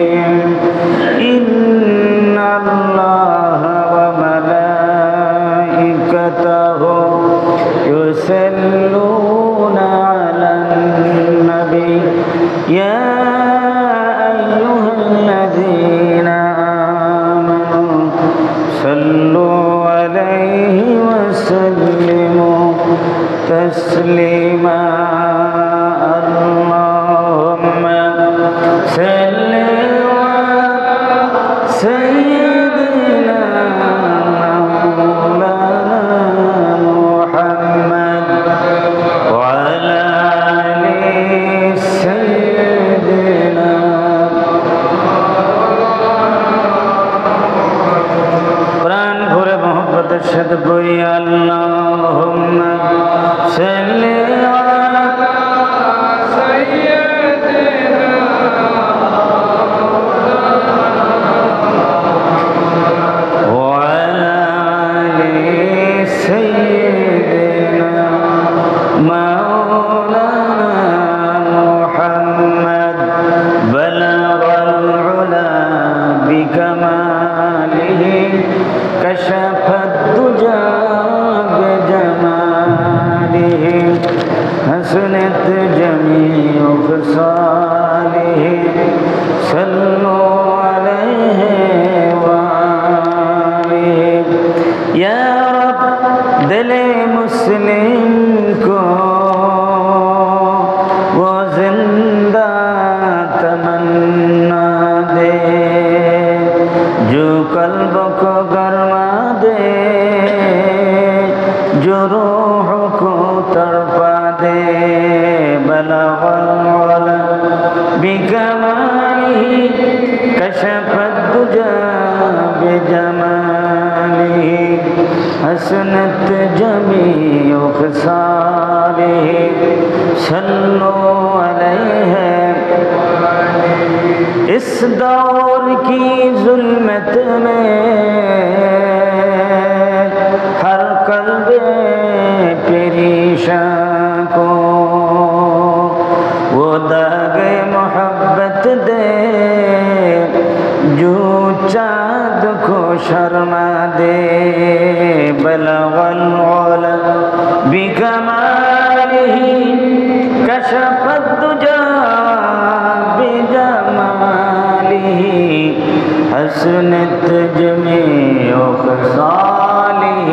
إن الله وملائكته يصلون على النبي يا أيها الذين آمنوا صلوا عليه وسلموا تسليما اللهم صل سيدنا مولانا محمد وعلى آل سيدنا قرآن ভরে মোহব্বতের সাথে পড়ি আল্লাহুম্মা সাল্লি আলা كشف الدجى بجماله حسنت جميع خصاله صلوا عليه وآله يا رب دل مسلم کو وہ زندہ تمنا دے جو قلب کو گرما دے جو روح کو تڑپا دے بلغ العلا بکمالہ کشف الدجى بجمالہ حسنت جمیع خصالہ صلوا علیہ اس دور کی ظلمت میں ہر قلب پریشاں کو وہ داغ محبت دے جو چاند کو شرما دے بلغ العلا بکمالہ کشف الدجى حسنت جميع خصاله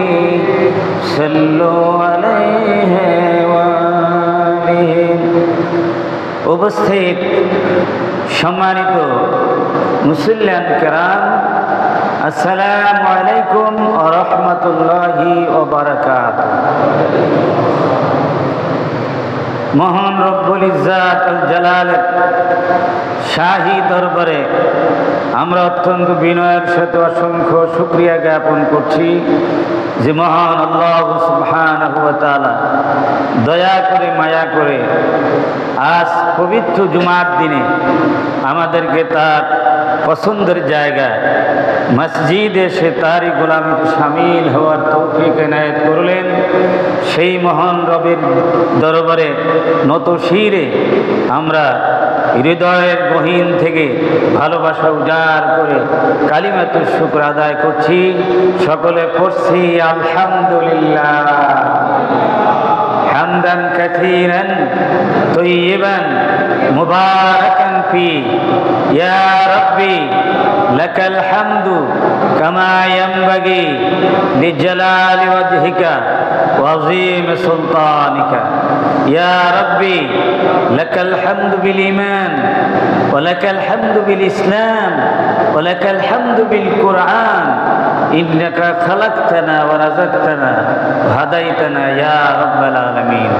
صلوا عليه وآله উপস্থিত সম্মানিত মুসল্লিয়ান কেরাম আসসালামু আলাইকুম ওয়া রাহমাতুল্লাহি ওয়া বারাকাতুহু মহান রব্বুল ইজ্জাত আল জালালের শাহী দরবারে আমরা অত্যন্ত বিনয়ের সাথে অসংখ্য শুকরিয়া জ্ঞাপন করছি যে মহান আল্লাহ সুবহানাহু ওয়া তাআলা দয়া করে মায়া করে আজ পবিত্র জুমার দিনে আমাদেরকে তার পছন্দের জায়গা মসজিদে এসে তারই গোলামিতে শামিল হওয়ার তৌফিক এনায়েত করলেন। সেই মহান রবের দরবারে নত শিরে আমরা হৃদয়ের গহীন থেকে ভালোবাসা উজাড় করে কালিমাতুশ শুকর আদায় করছি। সকলে পড়ছি আলহামদুলিল্লাহ হামদান কাসীরান তাইয়িবান মুবারাকান ফি ইয়া রাব্বি লাকাল হামদু কামা ইয়ানবাগি লিজালালি ওয়াজহিকা ওয়া আযীম সুলতানিকা ইয়া রাব্বি লাকাল হামদু বিল ঈমান ওয়া লাকাল হামদু বিল ইসলাম ওয়া লাকাল হামদু বিল কুরআন ইন্নাকা খালাকতানা ওয়া রাযাকতানা ওয়া হাদাইতানা ইয়া রাব্বাল আলামিন।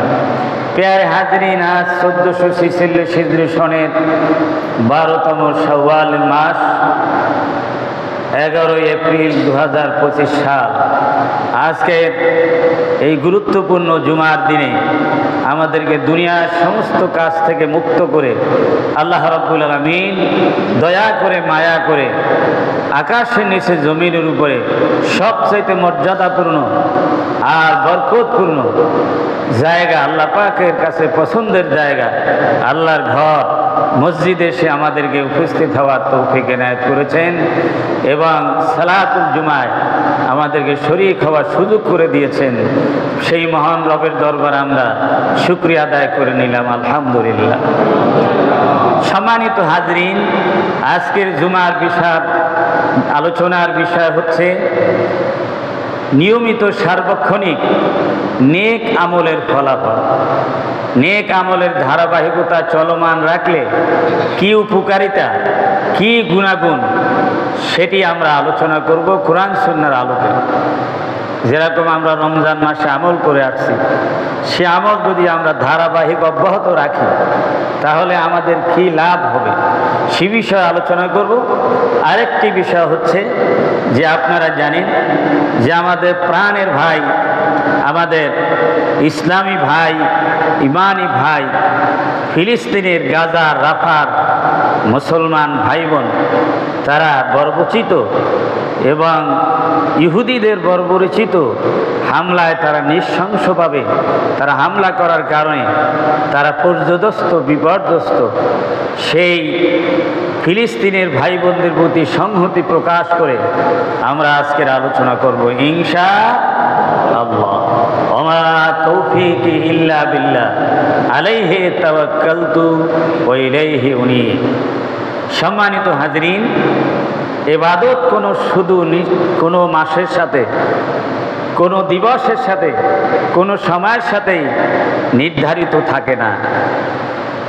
প্যারে হাজরিন, আজ 1446 হিজরি সনের 12তম শাওয়াল মাস 11 এপ্রিল 2025 সাল। আজকে এই গুরুত্বপূর্ণ জুমার দিনে আমাদেরকে দুনিয়ার সমস্ত কাজ থেকে মুক্ত করে আল্লাহ রাব্বুল আলামিন দয়া করে মায়া করে আকাশের নিচে জমিনের উপরে সবচাইতে মর্যাদাপূর্ণ আর বরকতপূর্ণ জায়গা, আল্লাহ পাকের কাছে পছন্দের জায়গা, আল্লাহর ঘর মসজিদে এসে আমাদেরকে উপস্থিত হওয়ার তৌফিক এনায়েত করেছেন এবং সালাতুল জুমায় আমাদেরকে শরীক হওয়ার সুযোগ করে দিয়েছেন। সেই মহান রবের দরবারে আমরা শুকরিয়া আদায় করে নিলাম, আলহামদুলিল্লাহ। সম্মানিত হাজরিন, আজকের জুমার আলোচনার বিষয় হচ্ছে নিয়মিত সার্বক্ষণিক নেক আমলের ফলাফল। নেক আমলের ধারাবাহিকতা চলমান রাখলে কি উপকারিতা, কি গুণাগুণ, সেটি আমরা আলোচনা করব কোরআন সুন্নাহর আলোকে। যেরকম আমরা রমজান মাসে আমল করে আসছি, সে আমল যদি আমরা ধারাবাহিক অব্যাহত রাখি তাহলে আমাদের কি লাভ হবে সে বিষয়ে আলোচনা করব। আরেকটি বিষয় হচ্ছে যে আপনারা জানেন যে আমাদের প্রাণের ভাই, আমাদের ইসলামী ভাই, ইমানি ভাই, ফিলিস্তিনের গাজা রাফার মুসলমান ভাই বোন, তারা বর্বরচিত এবং ইহুদিদের বর্বরচিত হামলায় তারা নৃশংসভাবে তারা হামলা করার কারণে তারা পর্যদস্ত, বিপর্যস্ত। সেই ফিলিস্তিনের ভাই বোনদের প্রতি সংহতি প্রকাশ করে আমরা আজকের আলোচনা করব ইনশাআল্লাহ। ওমা তৌফিকি ইল্লা বিল্লাহ, আলাইহি তাওয়াক্কালতু ওয়া ইলাইহি উনীব। সম্মানিত হাজরিন, ইবাদত কোনো মাসের সাথে, কোনো দিবসের সাথে, কোনো সময়ের সাথেই নির্ধারিত থাকে না।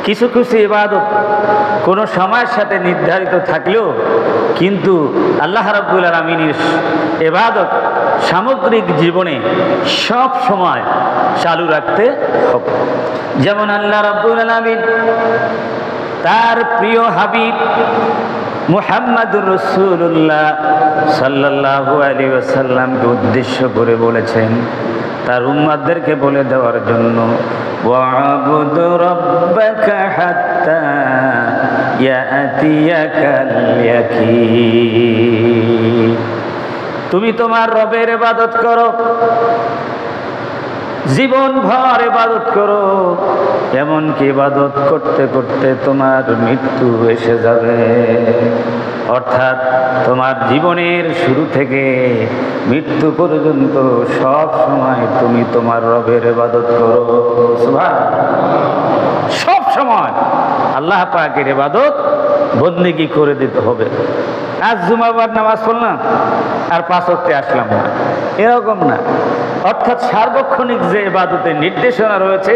কিছু কিছু ইবাদত কোনো সময়ের সাথে নির্ধারিত থাকলেও কিন্তু আল্লাহ রাব্বুল আলামিনের ইবাদত সামগ্রিক জীবনে সব সময় চালু রাখতে হবে। যেমন আল্লাহ রাব্বুল আলামিন তার প্রিয় হাবিব মুহাম্মাদুর রাসূলুল্লাহ সাল্লাল্লাহু আলাইহি ওয়াসাল্লামকে উদ্দেশ্য করে বলেছেন তার উম্মতদেরকে বলে দেওয়ার জন্য, ওয়া'বুদ রাব্বাকা হাত্তা ইয়াতিয়াকাল ইয়াকিন। তুমি তোমার রবের ইবাদত করো, জীবন ভর ইবাদত করো, এমনকি ইবাদত করতে করতে তোমার মৃত্যু এসে যাবে। অর্থাৎ তোমার জীবনের শুরু থেকে মৃত্যু পর্যন্ত সব সময় তুমি তোমার রবের ইবাদত করো। সুবহানাল্লাহ। সব সময় আল্লাহ পাকের ইবাদত বন্দেগী করে দিতে হবে। আজ জুমাবার নামাজ পড়লাম আর 5 ওয়াক্তে আসলাম না, এরকম না। অর্থাৎ সার্বক্ষণিক যে ইবাদতের নির্দেশনা রয়েছে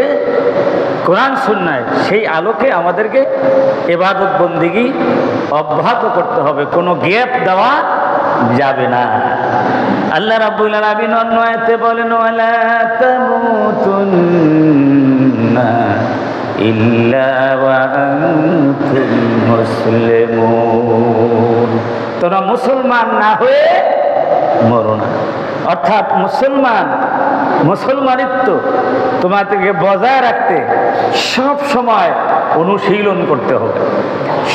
কোরআন সুন্নাহয়, সেই আলোকে আমাদেরকে ইবাদত বন্দেগী অব্যাহত করতে হবে, কোনো গ্যাপ দেওয়া যাবে না। আল্লাহ রাব্বুল আলামিন অন্য আয়াতে বলেন, ওয়ালা তামুতুন্না ইল্লা ওয়া আনতুম মুসলিমুন। তোমরা মুসলমান না হয়ে মরো না। অর্থাৎ মুসলমানিত্ব তোমাদেরকে বজায় রাখতে সব সময় অনুশীলন করতে হবে,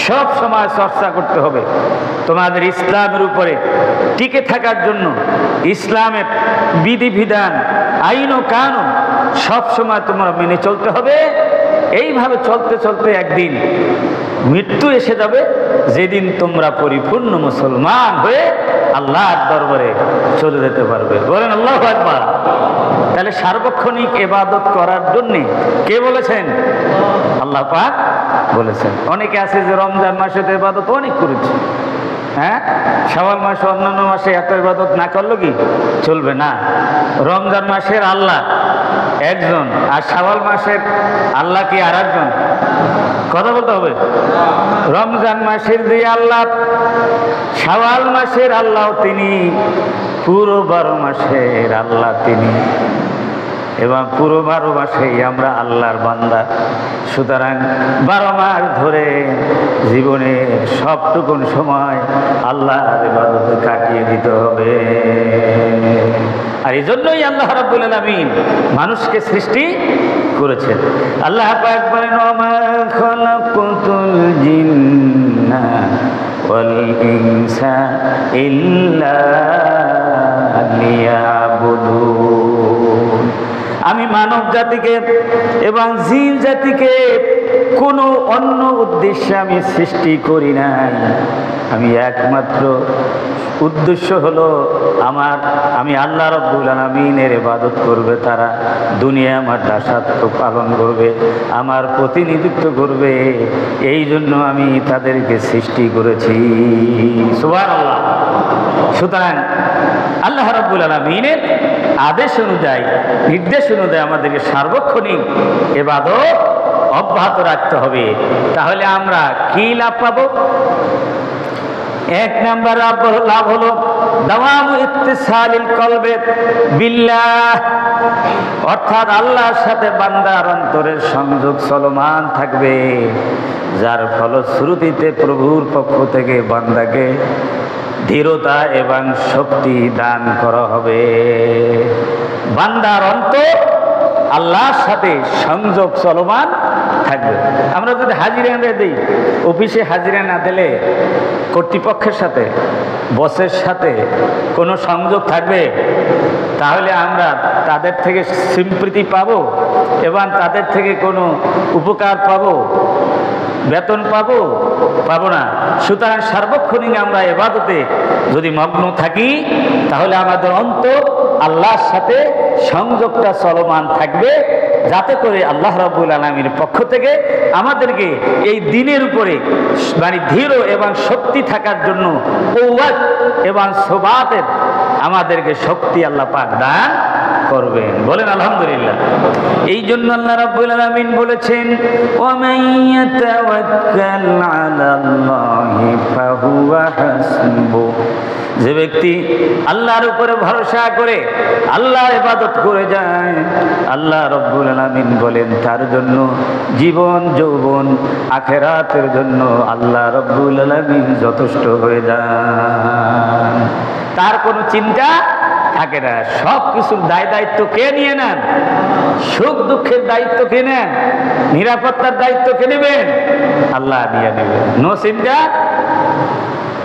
সব সময় চর্চা করতে হবে। তোমাদের ইসলামের উপরে টিকে থাকার জন্য ইসলামের বিধিবিধান, আইন ও কানুন সব সময় তোমরা মেনে চলতে হবে। এইভাবে চলতে চলতে একদিন মৃত্যু এসে যাবে, যেদিন তোমরা পরিপূর্ণ মুসলমান হয়ে আল্লাহর দরবারে চলে যেতে পারবে। বলেন আল্লাহু আকবার। তাহলে সার্বক্ষণিক ইবাদত করার জন্য কে বলেছেন? আল্লাহ পাক বলেছেন। অনেকে আছে যে রমজান মাসে তো ইবাদত অনেক করেছে, হ্যাঁ, শাওয়াল মাসে অন্যান্য মাসে এত ইবাদত না করলো কি চলবে না। রমজান মাসের আল্লাহ একজন আর শাওয়াল মাসের আল্লাহ কি আর একজন? কথা বলতে হবে। রমজান মাসের যে আল্লাহ, শাওয়াল মাসের আল্লাহ তিনি, পুরো 12 মাসের আল্লাহ তিনি, এবং পুরো 12 মাসেই আমরা আল্লাহর বান্দা। সুতরাং 12 মাস ধরে জীবনের সবটুকুন সময় আল্লাহর ইবাদতে কাটিয়ে দিতে হবে। আর এই জন্যই আল্লাহ রাব্বুল আলামিন মানুষকে সৃষ্টি করেছেন। আল্লাহ পাক বলেন, ওমা খালাকুতুল জিন্না ওয়াল ইনসা ইল্লা লিয়াবুদুন। আমি মানব জাতিকে এবং জিন জাতিকে কোনো অন্য উদ্দেশ্যে আমি সৃষ্টি করি নাই। আমি একমাত্র উদ্দেশ্য হলো আমি আল্লাহ রাব্বুল আলামিনের ইবাদত করবে, তারা দুনিয়া আমার দাসত্ব পালন করবে, আমার প্রতিনিধিত্ব করবে। এই জন্য আমি তাদেরকে সৃষ্টি করেছি। সুবহানাল্লাহ। সুতরাং আল্লাহ রাব্বুল আলামিনের আদেশ অনুযায়ী, নির্দেশ অনুযায়ী আমাদেরকে সার্বক্ষণিক ইবাদত অব্যাহত রাখতে হবে। তাহলে আমরা কি লাভ পাবো? এক নাম্বার লাভ হলো দাওয়ামু ইত্তিসালিল কলবে বিল্লাহ, অর্থাৎ আল্লাহর সাথে বান্দার অন্তরের সংযোগ চলমান থাকবে, যার ফলশ্রুতিতে প্রভুর পক্ষ থেকে বান্দাকে দৃঢ়তা এবং শক্তি দান করা হবে। বান্দার অন্তর আল্লাহর সাথে সংযোগ চলমান থাকবে। আমরা যদি হাজিরা না দিই, অফিসে হাজিরা না দিলে কর্তৃপক্ষের সাথে, বসের সাথে কোনো সংযোগ থাকবে? তাহলে আমরা তাদের থেকে স্বীকৃতি পাবো এবং তাদের থেকে কোনো উপকার পাবো, বেতন পাবো? পাবো না। সুতরাং সার্বক্ষণিক আমরা ইবাদতে যদি মগ্ন থাকি, তাহলে আমাদের অন্তর আল্লাহর সাথে সংযোগটা চলমান থাকবে, যাতে করে আল্লাহ রাব্বুল আলামিনের পক্ষ থেকে আমাদেরকে এই দিনের উপরে মানে দৃঢ় এবং শক্তি থাকার জন্য কওয়াত এবং সবাতের আমাদেরকে শক্তি আল্লাহ পাক দান করবেন। বলেন আলহামদুলিল্লাহ। এই জন্য আল্লাহ রাব্বুল আলামিন বলেছেন, ওয়ামান ইয়াতাওয়াক্কাল আলাল্লাহি ফাহুয়া হাসবুহ, যে ব্যক্তি আল্লাহর উপরে ভরসা করে আল্লাহর ইবাদত করে যায়, আল্লাহ রাব্বুল আলামিন বলেন তার জন্য জীবন যৌবন আখিরাতের জন্য আল্লাহ রাব্বুল আলামিন যথেষ্ট হয়ে যান। তার কোনো চিন্তা থাকে না। সব কিছুর দায়িত্ব কে নিয়ে নেন? সুখ দুঃখের দায়িত্ব কে নেন? নিরাপত্তার দায়িত্ব কে নেবেন? আল্লাহ নিয়ে নেবেন। নো চিন্তা,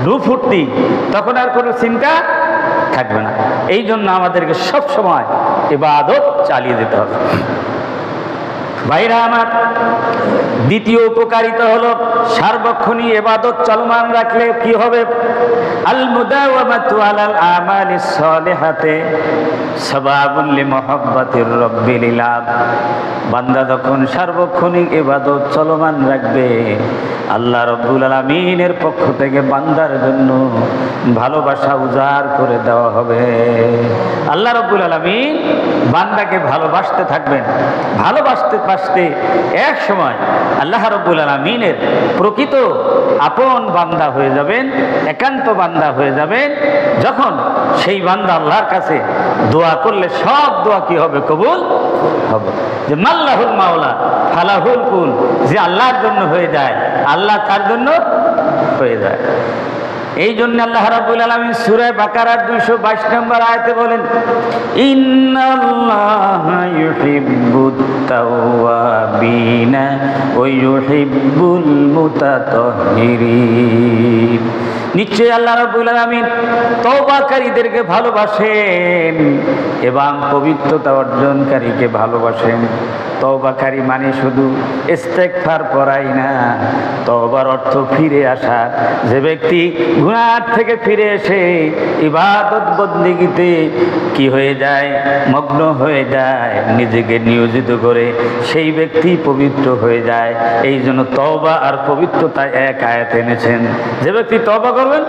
নো ফুর্তি, তখন আর কোনো চিন্তা থাকবে না। এই জন্য আমাদেরকে সব সময় ইবাদত চালিয়ে যেতে হবে। ভাইরা আমার, দ্বিতীয় উপকারিতা হলো সার্বক্ষণিক ইবাদত চলমান রাখলে কি হবে? আল মুদাওয়ামাতু আলাল আমালিস সালিহাতে সাবাবুল লিমুহাব্বাতির রাব্বিল ইলাহ। বান্দা যখন সার্বক্ষণিক ইবাদত চলমান রাখবে, আল্লাহ রাব্বুল আলামিনের পক্ষ থেকে বান্দার জন্য ভালোবাসা উজাড় করে দেওয়া হবে। আল্লাহ রাব্বুল আলামিন বান্দাকে ভালোবাসতে থাকবেন। ভালোবাসতে বাসতে এক সময় আল্লাহ রাব্বুল আলামিনের প্রকৃত আপন বান্দা হয়ে যাবেন, একান্ত বান্দা হয়ে যাবেন। যখন সেই বান্দা আল্লাহর কাছে দোয়া করলে সব দোয়া কি হবে? কবুল হবে। যে মাল্লাহুল মাওলা ফালাহুল কুল, যে আল্লাহর জন্য হয়ে যায়, আল্লাহ তার জন্য হয়ে যায়। এই জন্য আল্লাহ রাব্বুল আলামিন সূরা বাকারার 222 নম্বর আয়াতে বলেন, ইন্নাল্লাহা ইউহিব্বুত তাওয়াবিনা ওয়া ইউহিব্বুল মুতাতাহহিরিন। নিশ্চয়ই আল্লাহ রাব্বুল আলামিন তওবাকারীদেরকে ভালোবাসেন এবং পবিত্রতা অর্জনকারীকে ভালোবাসেন। তওবাকারী মানে শুধু ইস্তেগফার পড়াই না, তওবার অর্থ ফিরে আসা। যে ব্যক্তি গুনাহ থেকে ফিরে এসে ইবাদত বন্দেগীতে কি হয়ে যায়? মগ্ন হয়ে যায়, নিজেকে নিয়োজিত করে, সেই ব্যক্তি পবিত্র হয়ে যায়। এই জন্য তওবা আর পবিত্রতা এক আয়াতে এনেছেন। যে ব্যক্তি তওবা করবেন,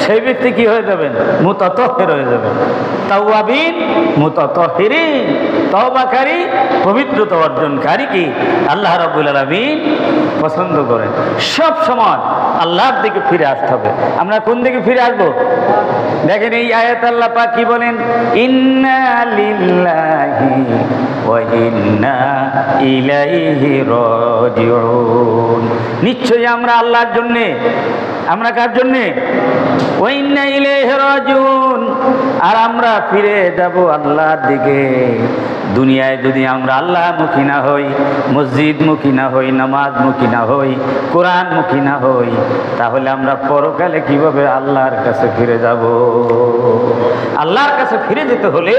সেই ব্যক্তি কি হয়ে যাবেন? মুতাতাহহির হয়ে যাবেন। তাওয়াবিন মুতাতাহহিরিন, তওবাকারী পবিত্রতা অর্জনকারী কি আল্লাহ রাব্বুল আলামিন পছন্দ করেন। সব সময় আল্লাহর দিকে ফিরে আসতে হবে। আমরা কোন দিকে ফিরে আসবো? দেখেন এই আয়াত আল্লাহ পাক কি বলেন, ইন্না লিল্লাহি ওয়া ইন্না ইলাইহি রাজিউন। নিশ্চয়ই আমরা আল্লাহর জন্য, আমরা কার জন্য? ওয়া ইন্না ইলাইহি রাজিউন, আর আমরা ফিরে যাব আল্লাহর দিকে। দুনিয়ায় যদি আমরা আল্লাহমুখী না হই, মসজিদমুখী না হই, নামাজমুখী না হই, কোরআনমুখী না হই, তাহলে আমরা পরকালে কিভাবে আল্লাহর কাছে ফিরে যাব? আল্লাহর কাছে ফিরে যেতে হলে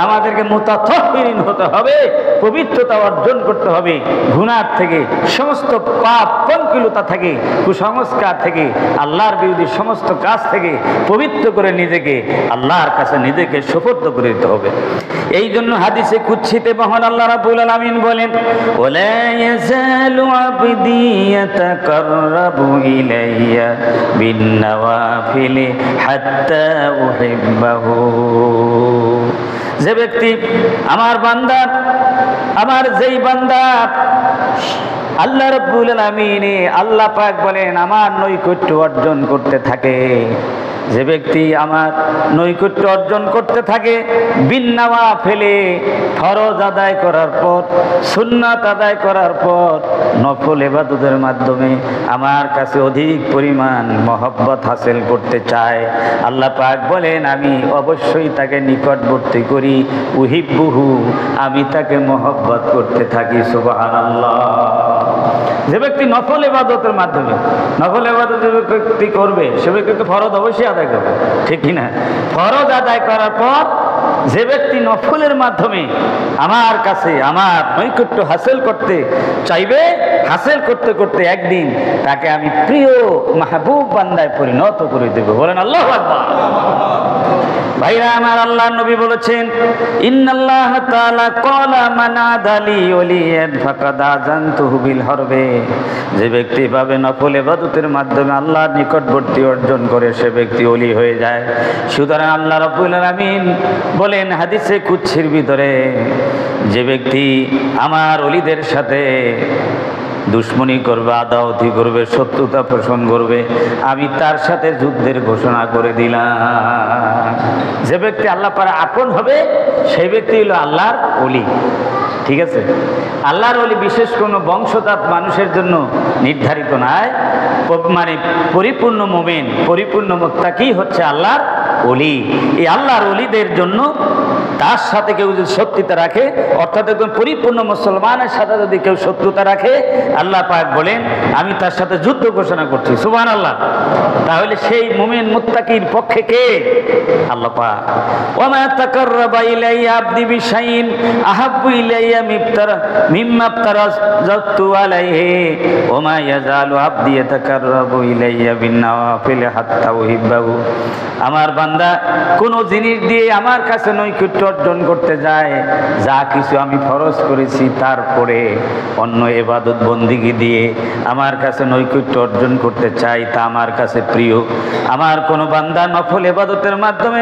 আমাদেরকে মুতাতাহহিরিন হতে হবে, পবিত্রতা অর্জন করতে হবে, গুনাহ থেকে, সমস্ত পাপ পঙ্কিলতা থেকে, কুসংস্কার থেকে, আল্লাহর বিরোধী সমস্ত কাজ থেকে পবিত্র করে নিজেকে আল্লাহর কাছে নিজেকে সুপর্দ করে দিতে হবে। এই জন্য হাদিসে কুদসিতে মহান আল্লাহ রাব্বুল আলামিন বলেন, ওয়ালা ইয়াজালু আবদি ইয়াতাকাররাবু ইলাইয়া বিন্নাওয়াফিলি হাত্তা উহিব্বাহু। যে ব্যক্তি আমার বান্দা, আমার যেই বান্দা আল্লাহ রাব্বুল আলামিন, আল্লাহ পাক বলেন আমার নৈকট্য অর্জন করতে থাকে, যে ব্যক্তি আমার নৈকট্য অর্জন করতে থাকে, বিন্নাওয়া ফেলে ফরজ আদায় করার পর, সুন্নাত আদায় করার পর, নফল ইবাদতের মাধ্যমে আমার কাছে অধিক পরিমাণ মহব্বত হাসিল করতে চায়, আল্লাহ পাক বলেন আমি অবশ্যই তাকে নিকটবর্তী করি, উহিব্বুহু, আমি তাকে মহব্বত করতে থাকি। সুবহানাল্লাহ। যে ব্যক্তি নফল ইবাদতের মাধ্যমে, নফল ইবাদত যে ব্যক্তি করবে সে ব্যক্তি ফরজ অবশ্যই আদায় করবে, ঠিক কিনা? ফরজ আদায় করার পর যে ব্যক্তি নফলের মাধ্যমে আমার কাছে আমার নৈকট্য হাসিল করতে চাইবে, হাসিল করতে করতে একদিন তাকে আমি প্রিয় মাহবুব বান্দায় পরিণত করে দেব। বলেন আল্লাহু আকবার। ভাইরা আমার, আল্লাহর নবী বলেছেন, ইন্নাল্লাহ তাআলা ক্বালা মান আদালি ওয়ালিয়ান ফাকাদ আযানতুহু বিল হারবে। যে ব্যক্তি ভাবে নফল ইবাদতের মাধ্যমে আল্লাহর নিকটবর্তী অর্জন করে সে ব্যক্তি ওলি হয়ে যায়। সুতরাং আল্লাহ রাব্বুল আলামিন বলেন হাদিসে কুদসির ভিতরে, যে ব্যক্তি আমার ওলিদের সাথে দুশ্মনী করবে, আদাওয়াতি করবে, শত্রুতা পোষণ করবে, আমি তার সাথে যুদ্ধের ঘোষণা করে দিলাম। যে ব্যক্তি আল্লাহ পারে আপন হবে সেই ব্যক্তি হলো আল্লাহর ওলি। ঠিক আছে? আল্লাহর ওলি বিশেষ কোনো বংশজাত মানুষের জন্য নির্ধারিত নয়, মানে পরিপূর্ণ মুমিন, পরিপূর্ণ মুত্তাকি হচ্ছে আল্লাহর ওলি। এই আল্লাহর ওলিদের জন্য তার সাথে কেউ যদি শত্রুতা রাখে, অর্থাৎ একজন পরিপূর্ণ মুসলমানের সাথে যদি কেউ শত্রুতা রাখে, আল্লাহ পাক বলেন আমি তার সাথে যুদ্ধ ঘোষণা করছি। সুবহানাল্লাহ। তাহলে সেই মুমিন মুত্তাকির পক্ষে কে? আল্লাহ পাক। ওয়া তাকাররাবা ইলাইয়া আবদি বিশাইইন আহাব্বু ইলাইয়া মিম্মা ইফতারাতু আলাইহি ওয়া মা ইয়াজালু আবদি ইয়াতাকাররাবু ইলাইয়া বিন্নাওয়াফিল হাত্তা উহিব্বাহু। আমার বান্দা কোন জিনিস দিয়ে আমার কাছে নৈকট্য অর্জন করতে যায়, যা কিছু আমি ফরজ করেছি তারপরে অন্য ইবাদত বন্দিগি দিয়ে আমার কাছে নৈকট্য অর্জন করতে চাই, তা আমার কাছে প্রিয়। আমার কোনো বান্দা নফল ইবাদতের মাধ্যমে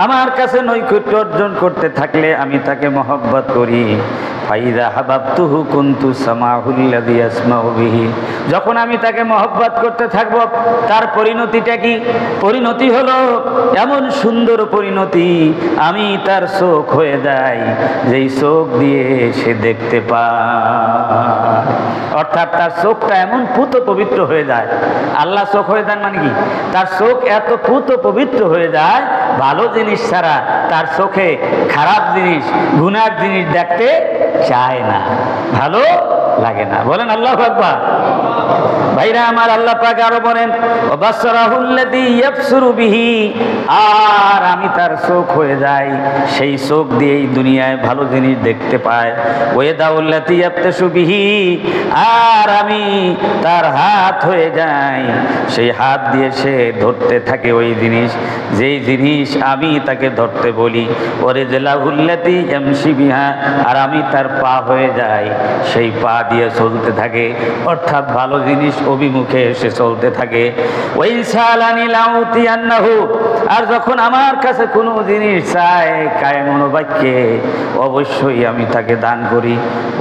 আমার কাছে নৈকট্য অর্জন করতে থাকলে আমি তাকে মহব্বত করি। ফাইদা হাবাবতুহু কুনতু সামাহুল্লাযী ইয়াসমাউ বিহি। যখন আমি তাকে মহব্বত করতে থাকব, তার পরিণতিটা কি? পরিণতি হলো এমন সুন্দর পরিণতি, আমি তার চোখ হয়ে যাই, যেই চোখ দিয়ে সে দেখতে পায়। অর্থাৎ তার চোখটা এমন পুত পবিত্র হয়ে যায়। আল্লাহ চোখ হয়ে যান মানে কি? তার চোখ এত পুত পবিত্র হয়ে যায়, ভালো জিনিস ছাড়া তার চোখে খারাপ জিনিস, গুনার জিনিস দেখতে চায় না, ভালো লাগে না। বলেন আল্লাহু আকবার। ভাইরা আমার, আল্লাহ পাক আরো বলেন ওয়াবাসরাহুল্লাযী ইয়াবসুরু বিহি, আর আমি তার চোখ হয়ে যাই, সেই চোখ দিয়েই দুনিয়ায় ভালো জিনিস দেখতে পায়। ওয়াদাউল্লাতী ইয়াবতাসু বিহি, আর আমি তার হাত হয়ে যাই, সেই হাত দিয়ে সে ধরতে থাকে ওই জিনিস, যেই জিনিস আমি তাকে ধরতে বলি। ওয়ারিজলাহুল্লাতী ইয়ামশি বিহা, আর আমি তার পা হয়ে যাই, সেই পা দিয়ে চলতে থাকে, অর্থাৎ ভালো জিনিস অভিমুখে এসে চলতে থাকে। ওই সালানি লাউতিয়ান্নাহু, আর যখন আমার কাছে কোনো জিনিস চায় কায়ে মনোবাক্যে, অবশ্যই আমি তাকে দান করি।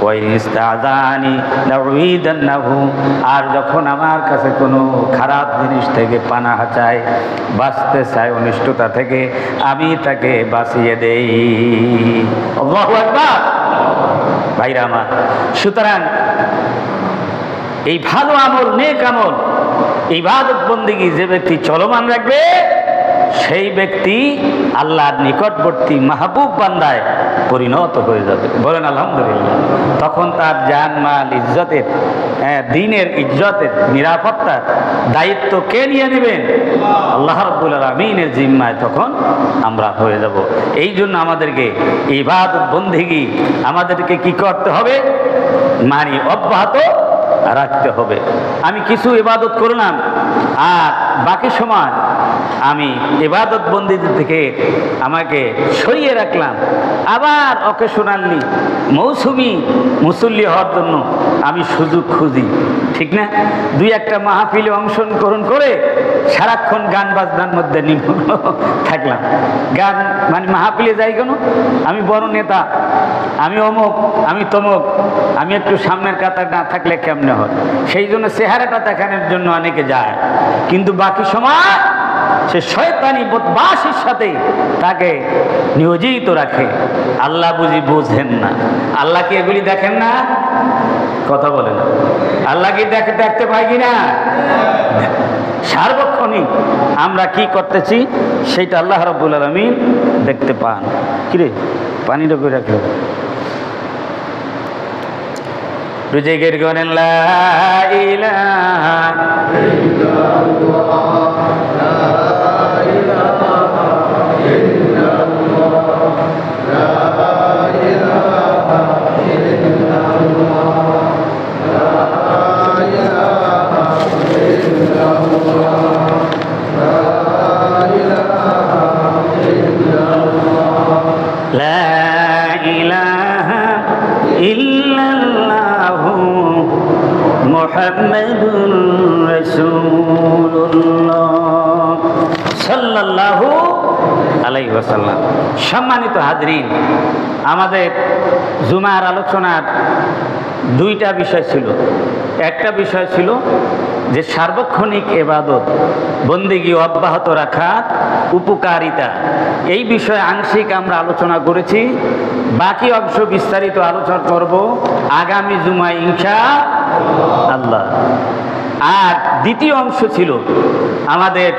ওই ইস্তাযানি লাউইদান্নাহু, আর যখন আমার কাছে কোনো খারাপ জিনিস থেকে পানাহ চায়, বাঁচতে চায় অনিষ্টতা থেকে, আমি তাকে বাঁচিয়ে দেই। আল্লাহু আকবার। ভাইরা আমার, সুতরাং এই ভালো আমল, নেক আমল, ইবাদত বন্দেগী যে ব্যক্তি চলমান রাখবে, সেই ব্যক্তি আল্লাহর নিকটবর্তী মাহবুব বান্দায় পরিণত হয়ে যাবে। বলেন আলহামদুলিল্লাহ। তখন তার জান মাল ইজ্জতের, দ্বীনের ইজ্জতের, নিরাপত্তার দায়িত্ব কে নিয়ে নেবেন? আল্লাহ রাব্বুল আলামিনের জিম্মায় তখন আমরা হয়ে যাব। এই জন্য আমাদেরকে ইবাদত বন্দেগী আমাদেরকে কি করতে হবে? মানে অব্যাহত রাখতে হবে। আমি কিছু ইবাদত করলাম আর বাকি সময় আমি ইবাদত বন্দিদের থেকে আমাকে সরিয়ে রাখলাম, আবার অকেশনালি মৌসুমি মুসল্লি হওয়ার জন্য আমি সুযোগ খুঁজি, ঠিক না? দুই একটা মাহফিলে অংশগ্রহণ করে সারাক্ষণ গান বাজনার মধ্যে নিমগ্ন থাকলাম। গান মানে মাহফিলে যাই কেন? আমি বড় নেতা, আমি অমুক, আমি তমুক, আমি একটু সামনের কাতার না থাকলে কেমনে হয়? সেই জন্য চেহারাটা দেখানোর জন্য অনেকে যায়, কিন্তু বাকি সময় সে শয়তানি বদমাশির সাথে তাকে নিয়োজিত রাখে। আল্লাহ বুঝি বুঝেন না? আল্লাহ কি এগুলি দেখেন না? কথা বলে না। আল্লাহ কি দেখতে পাই কিনা? সার্বক্ষণিক আমরা কি করতেছি সেইটা আল্লাহ রাব্বুল আলামিন দেখতে পান। কিরে পানিটা করে রাখলো রুজেগের গনেন লা ইলাহা ইল্লাল্লাহ লা ইলাহা ইল্লাল্লাহ লা ইলাহা ইল্লাল্লাহ লা ইলাহা ইল্লাল্লাহ লা ইলাহা ইল্লাল্লাহ লা ইলাহা ইল্লাল্লাহ মুহাম্মাদুর রাসূলুল্লাহ সাল্লাল্লাহু আলাইহি ওয়াসাল্লাম। সম্মানিত হাজরিন, আমাদের জুমার আলোচনার দুইটা বিষয় ছিল। একটা বিষয় ছিল যে সার্বক্ষণিক ইবাদত বন্দেগী অব্যাহত রাখার উপকারিতা, এই বিষয়ে আংশিক আমরা আলোচনা করেছি। বাকি অংশ বিস্তারিত আলোচনা করব আগামী জুমায় ইনশাআল্লাহ। আর দ্বিতীয় অংশ ছিল আমাদের